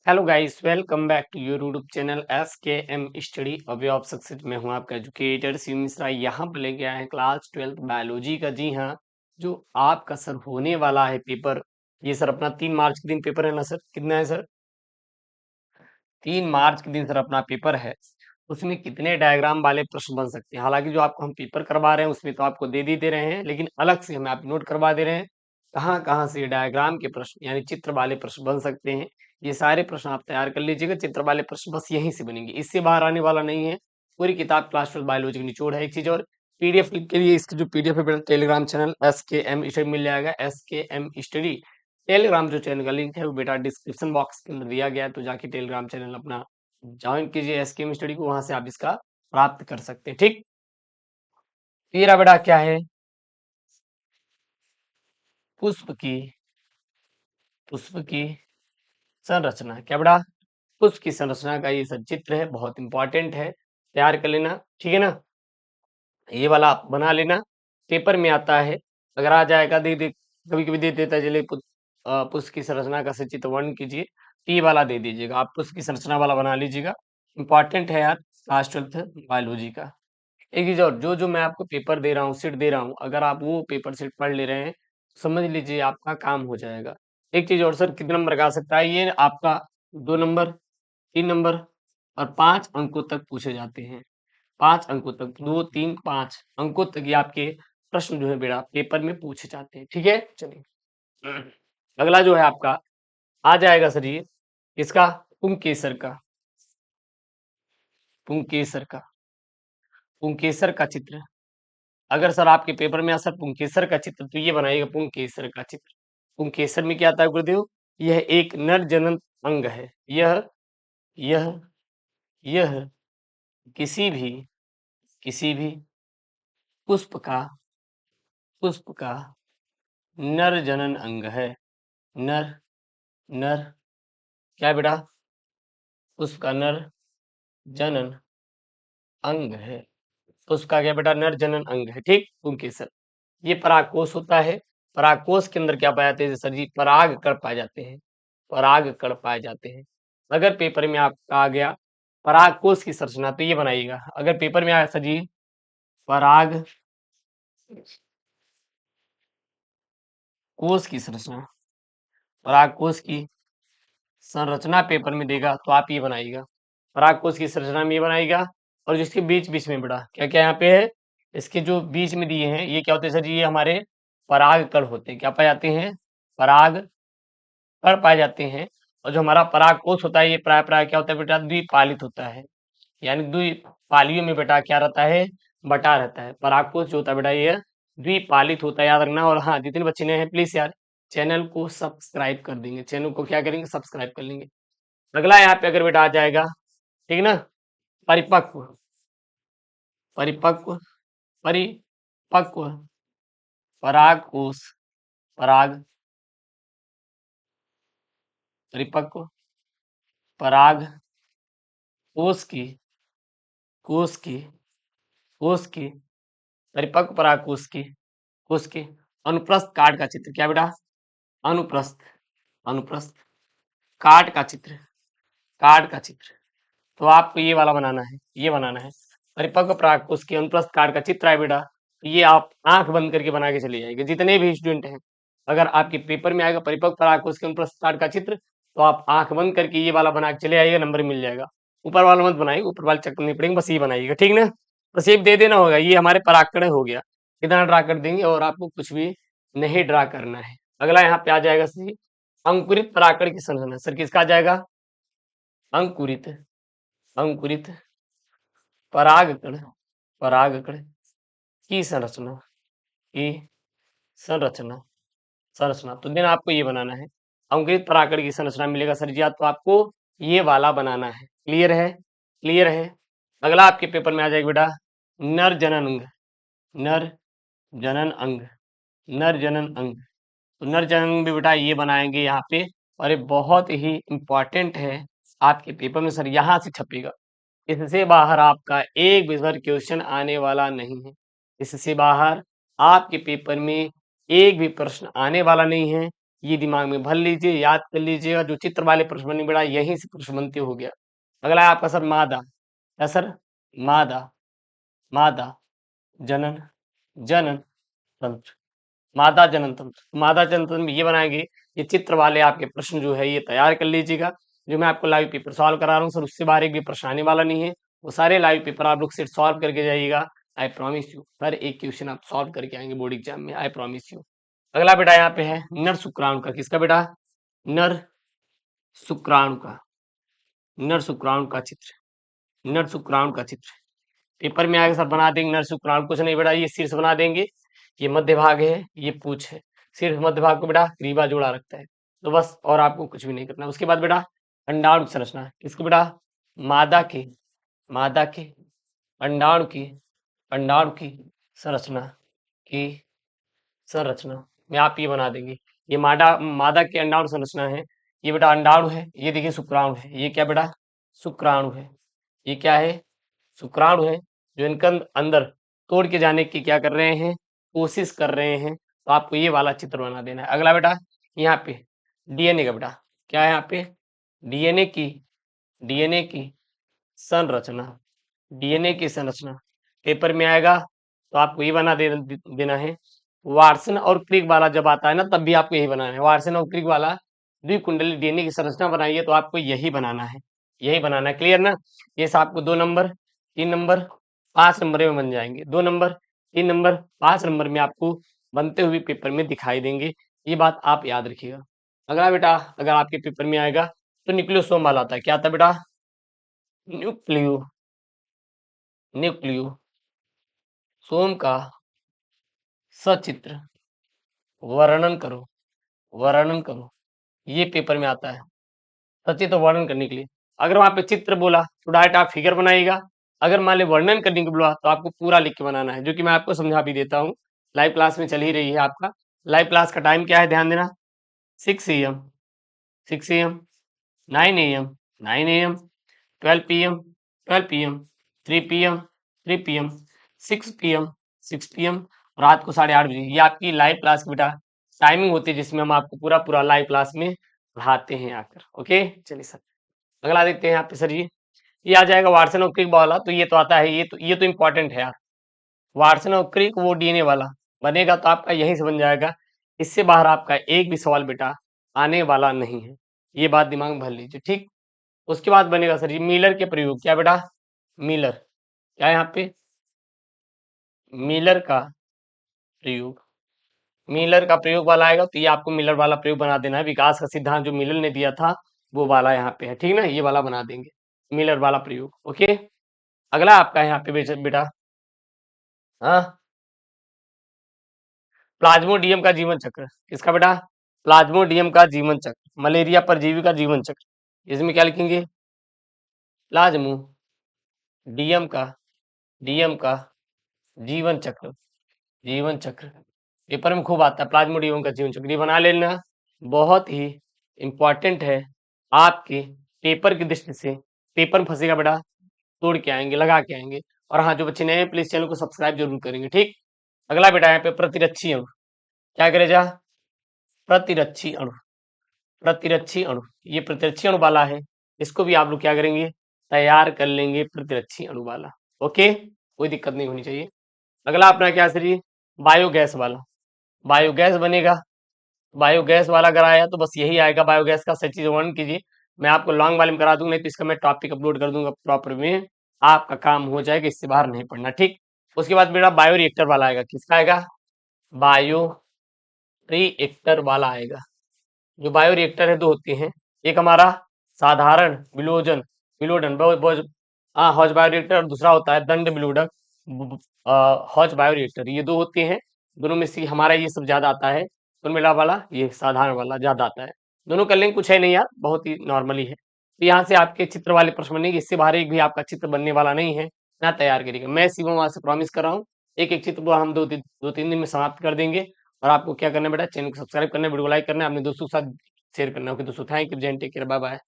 Hello guys, welcome back to your YouTube channel S K M study away of success. मैं हूं आपका educator Shiv Mishra. यहाँ पर लेके आए हैं क्लास 12th बायोलॉजी का। जी हाँ, जो आपका सर होने वाला है पेपर। ये सर अपना 3 मार्च के दिन पेपर है ना सर? कितना है सर? 3 मार्च के दिन सर अपना पेपर है। उसमें कितने डायग्राम वाले प्रश्न बन सकते हैं? हालांकि जो आपको हम पेपर करवा रहे हैं उसमें तो आपको दे रहे हैं, लेकिन अलग से हमें आप नोट करवा दे रहे हैं कहाँ कहाँ से डायग्राम के प्रश्न यानी चित्र वाले प्रश्न बन सकते हैं। ये सारे प्रश्न आप तैयार कर लीजिएगा। चित्र वाले प्रश्न बस यहीं से बनेंगे, इससे बाहर आने वाला नहीं है। पूरी किताब क्लास 12 बायोलॉजी की निचोड़ है। एक चीज और, पीडीएफ के लिए इसकी जो पीडीएफ है टेलीग्राम चैनल SKM स्टडी मिल जाएगा। SKM स्टडी टेलीग्राम जो चैनल का लिंक है वो बेटा डिस्क्रिप्शन बॉक्स के अंदर दिया गया है, तो जाके टेलीग्राम चैनल अपना ज्वाइन कीजिए SKM स्टडी को, वहां से आप इसका प्राप्त कर सकते हैं। ठीक, तेरा बेटा क्या है? पुष्प की पुष्प की संरचना। क्या बेटा? पुष्प की संरचना का ये सचित्र है, बहुत इंपॉर्टेंट है, तैयार कर लेना। ठीक है ना? ये वाला आप बना लेना, पेपर में आता है। अगर आ जाएगा दे दे, कभी कभी दे देता है, चलिए पुष्प की संरचना का सचित्र वर्णन कीजिए, तो ये वाला दे दीजिएगा। आप पुष्प की संरचना वाला बना लीजिएगा, इंपॉर्टेंट है यार क्लास 12th बायोलॉजी का। एक चीज और, जो जो मैं आपको पेपर दे रहा हूँ, सीट दे रहा हूँ, अगर आप वो पेपर सीट पढ़ ले रहे हैं, समझ लीजिए आपका काम हो जाएगा। एक चीज और सर, कितने नंबर का आ सकता है? ये आपका 2 नंबर, 3 नंबर और 5 अंकों तक पूछे जाते हैं। 5 अंकों तक, 2, 3, 5 अंकों तक ये आपके प्रश्न जो है बेटा पेपर में पूछे जाते हैं। ठीक है, चलिए अगला जो है आपका आ जाएगा सर ये इसका पुंकेसर का पुंकेसर का पुंकेसर का चित्र। अगर सर आपके पेपर में सर पुंकेसर का चित्र, तो ये बनाइएगा पुंकेसर का चित्र। पुंकेसर में क्या आता है गुरुदेव? यह एक नर जनन अंग है। यह यह किसी भी पुष्प का नर जनन अंग है। नर नर क्या बेटा? पुष्प का नर जनन अंग है। पुष्प का क्या बेटा? नर जनन अंग है। ठीक, पुंकेसर। ये परागकोश होता है। परागकोश के अंदर क्या पाए जाते हैं सर जी? पराग कण पाए जाते हैं। पराग कण पाए जाते हैं। अगर पेपर में आपका आ गया परागकोश की संरचना, तो ये बनाइएगा। अगर पेपर में आया सर जी पराग कोश की संरचना, परागकोश की संरचना पेपर में देगा, तो आप ये बनाइएगा। परागकोश की संरचना में ये बनाइएगा। और जिसके बीच बीच में बेटा क्या क्या यहाँ पे है, इसके जो बीच में दिए हैं, ये क्या होते हैं सर जी? ये हमारे पराग कण होते हैं। क्या पाए जाते हैं? पराग कण पाए जाते हैं। और जो हमारा परागकोश होता है, ये प्राय प्राय क्या होता है बेटा? द्विपालित होता है। यानी द्विपालियों में बेटा क्या रहता है? बटा रहता है। परागकोश जो होता है बेटा ये द्विपालित होता है, याद रखना। और हाँ, जितने बच्चे नए हैं प्लीज यार चैनल को सब्सक्राइब कर देंगे, चैनल को क्या करेंगे? सब्सक्राइब कर लेंगे। अगला यहाँ पे अगर बेटा आ जाएगा, ठीक ना, परिपक्व परिपक्व परिपक्व परागकोश, पराग परिपक्व पराग कोश की कोश की कोश की परिपक्व परागकोश की कोश के अनुप्रस्थ काट का चित्र। क्या बेटा? अनुप्रस्थ अनुप्रस्थ काट का चित्र, काट का चित्र। तो आपको ये वाला बनाना है, ये बनाना है। परिपक्व परागकोश के अनुप्रस्थ काट का चित्र है बेटा, तो ये आप आंख बंद करके बना के चले जाएंगे जितने भी स्टूडेंट हैं। अगर आपके पेपर में आएगा परिपक्व परागकोश के अनुप्रस्थ काट का चित्र, तो आप आंख बंद करके ये वाला बना के चले आइएगा, नंबर मिल जाएगा। ऊपर वाला मत बनाइए, ऊपर वाले चक्कर नहीं पड़ेंगे, बस ये बनाइएगा। ठीक ना? बस ये दे देना होगा, ये हमारे परागकण हो गया। इतना ड्रा कर देंगे और आपको कुछ भी नहीं ड्रा करना है। अगला यहाँ पे आ जाएगा सर अंकुरित परागकण की संरचना। सर किसका आ जाएगा? अंकुरित अंकुरित परागकण परागकण की संरचना की संरचना संरचना। तो देन आपको ये बनाना है। अंकुरित परागकण की संरचना मिलेगा सर जी, तो आपको ये वाला बनाना है। क्लियर है? क्लियर है? अगला आपके पेपर में आ जाएगा बेटा नर जनन अंग। नर जनन अंग नर जनन अंग। तो नर जनन अंग भी बेटा ये बनाएंगे यहाँ पे, और ये बहुत ही इंपॉर्टेंट है आपके पेपर में सर, यहाँ से छपेगा। इससे बाहर आपका एक भी बार क्वेश्चन आने वाला नहीं है। इससे बाहर आपके पेपर में एक भी प्रश्न आने वाला नहीं है। ये दिमाग में भर लीजिए, याद कर लीजिएगा। जो चित्र वाले प्रश्न बने बेटा यहीं से प्रश्न बनते हो गया। अगला है आपका सर मादा। क्या सर? मादा, मादा जनन, जनन तंत्र, मादा जनन तंत्र। मादा जनन तंत्र में ये बनाएंगे, ये चित्र वाले आपके प्रश्न जो है ये तैयार कर लीजिएगा। जो मैं आपको लाइव पेपर सॉल्व करा रहा हूँ सर, उससे बाहर एक भी प्रश्न आने वाला नहीं है। वो सारे लाइव पेपर आप लोग सेट सॉल्व करके जाइएगा। आई प्रॉमिस यू, हर एक क्वेश्चन आप सॉल्व करके आएंगे बोर्ड एग्जाम में, आई प्रॉमिस यू। अगला बेटा यहाँ पे है नर शुक्राणु का। किसका बेटा? नर शुक्राणु का, नर शुक्राणु का चित्र, नर शुक्राणु का चित्र पेपर में आगे सब बना देंगे। नर शुक्राणु कुछ नहीं बेटा, ये शीर्ष बना देंगे, ये मध्य भाग है, ये पूछ है। सिर्फ मध्य भाग को बेटा ग्रीवा जोड़ा रखता है, तो बस और आपको कुछ भी नहीं करना। उसके बाद बेटा अंडाणु की संरचना, किसको बेटा? मादा के, मादा के अंडाणु की, अंडाणु की संरचना की, संरचना में आप ये बना देंगे। ये मादा के अंडाणु संरचना है। ये बेटा अंडाणु है, ये देखिए शुक्राणु है। ये क्या बेटा? शुक्राणु है। ये क्या है? शुक्राणु है, जो इनका अंदर तोड़ के जाने की क्या कर रहे हैं? कोशिश कर रहे हैं। तो आपको ये वाला चित्र बना देना है। अगला बेटा यहाँ पे डीएनए का बेटा, क्या है यहाँ पे? डीएनए की, डीएनए की संरचना, डीएनए की संरचना पेपर में आएगा तो आपको ये बना देना है। वार्सन और क्रिक वाला जब आता है ना, तब भी आपको यही बनाना है। वार्सन और क्रिक वाला द्विकुंडली डीएनए की संरचना बनाइए तो आपको यही बनाना है, यही बनाना है। क्लियर ना? ये सब आपको 2 नंबर, 3 नंबर, 5 नंबर में बन जाएंगे। 2 नंबर, 3 नंबर, 5 नंबर में आपको बनते हुए पेपर में दिखाई देंगे। ये बात आप याद रखिएगा। अगला बेटा अगर आपके पेपर में आएगा तो न्यूक्लियोसोम वाला आता है। क्या आता है बेटा? न्यूक्लियो, न्यूक्लियो सोम का सचित्र वर्णन करो, वर्णन करो। ये पेपर में आता है सचित्र वर्णन करने के लिए। अगर वहां पे चित्र बोला तो डायरेक्ट आप फिगर बनाइएगा। अगर मान ली वर्णन करने के बोला तो आपको पूरा लिख के बनाना है, जो कि मैं आपको समझा भी देता हूँ। लाइव क्लास में चल ही रही है आपका। लाइव क्लास का टाइम क्या है ध्यान देना, 6 AM, 6 AM, 9 AM, 9 AM, 12 PM, 12 PM, 3 PM, 3 PM, 6 PM, 6 PM, रात को 8:30 बजे। ये आपकी लाइव क्लास की बेटा टाइमिंग होती है, जिसमें हम आपको पूरा पूरा लाइव क्लास में पढ़ाते हैं आकर। ओके चलिए सर अगला देखते हैं यहाँ पे। सर ये आ जाएगा वार्सन और क्रिक वाला, तो ये तो आता है, ये तो इंपॉर्टेंट है यार। वार्सन और क्रिक वो डीएनए वाला बनेगा तो आपका यहीं से बन जाएगा। इससे बाहर आपका एक भी सवाल बेटा आने वाला नहीं है, ये बात दिमाग में भर लीजिए। ठीक, उसके बाद बनेगा सर ये मिलर के प्रयोग। क्या बेटा? मिलर, क्या यहाँ पे? मिलर का प्रयोग, मिलर का प्रयोग वाला आएगा तो ये आपको मिलर वाला प्रयोग बना देना है। विकास का सिद्धांत जो मिलर ने दिया था वो वाला यहाँ पे है, ठीक ना? ये वाला बना देंगे, मिलर वाला प्रयोग। ओके अगला आपका यहाँ पे बेटा हाँ, प्लाज्मोडियम का जीवन चक्र। किसका बेटा? प्लाज्मोडियम का जीवन चक्र, मलेरिया परजीवी का जीवन चक्र। इसमें क्या लिखेंगे? प्लाज्मोडियम का, डीएम का जीवन चक्र, जीवन चक्र पेपर में खूब आता है। प्लाज्मोडियम का जीवन चक्र ये बना लेना, बहुत ही इंपॉर्टेंट है आपके पेपर की दृष्टि से। पेपर में फंसेगा बेटा, तोड़ के आएंगे, लगा के आएंगे। और हाँ, जो बच्चे नए हैं प्लीज चैनल को सब्सक्राइब जरूर करेंगे। ठीक, अगला बेटा यहाँ पे प्रतिरक्षी अणु। क्या करे जा? प्रतिरक्षी अणु, प्रतिरक्षी अणु, ये प्रतिरक्षी अणु वाला है। इसको भी आप लोग क्या करेंगे? तैयार कर लेंगे, प्रतिरक्षी अणु वाला। ओके कोई दिक्कत नहीं होनी चाहिए। अगला अपना क्या सर? ये बायोगैस वाला, बायोगैस बनेगा। बायोगैस वाला अगर आया तो बस यही आएगा, बायोगैस का सही चीज वर्णन कीजिए। मैं आपको लॉन्ग वाले में करा दूंगा, नहीं तो इसका मैं टॉपिक अपलोड कर दूंगा प्रॉपर में, आपका काम हो जाएगा, इससे बाहर नहीं पढ़ना। ठीक, उसके बाद मेरा बायो रिएक्टर वाला आएगा। किसका आएगा? बायो रिएक्टर वाला आएगा। जो बायो रिएक्टर है दो होते हैं, एक हमारा साधारण विलोजन विलोडन हॉज बायो रिएक्टर, और दूसरा होता है दंड विलोडक हॉज बायो रिएक्टर। ये दो होते हैं, दोनों में से हमारा ये सब ज्यादा आता है। तो मेरा वाला ये साधारण वाला ज्यादा आता है। दोनों का लिंक कुछ है नहीं यार, बहुत ही नॉर्मली है। तो यहाँ से आपके चित्र वाले प्रश्न बनेंगे, इससे बाहर एक भी आपका चित्र बनने वाला नहीं है ना। तैयार करिएगा, मैं शिवम वहां से प्रॉमिस कर रहा हूँ। एक एक चित्र हम 2-3 दिन में समाप्त कर देंगे। और आपको क्या करना है बेटा? चैनल को सब्सक्राइब करना है, वीडियो को लाइक करना है, अपने दोस्तों के साथ शेयर करना है। ओके दोस्तों, थैंक यू, जय हिंद, टेक केयर, बाय बाय।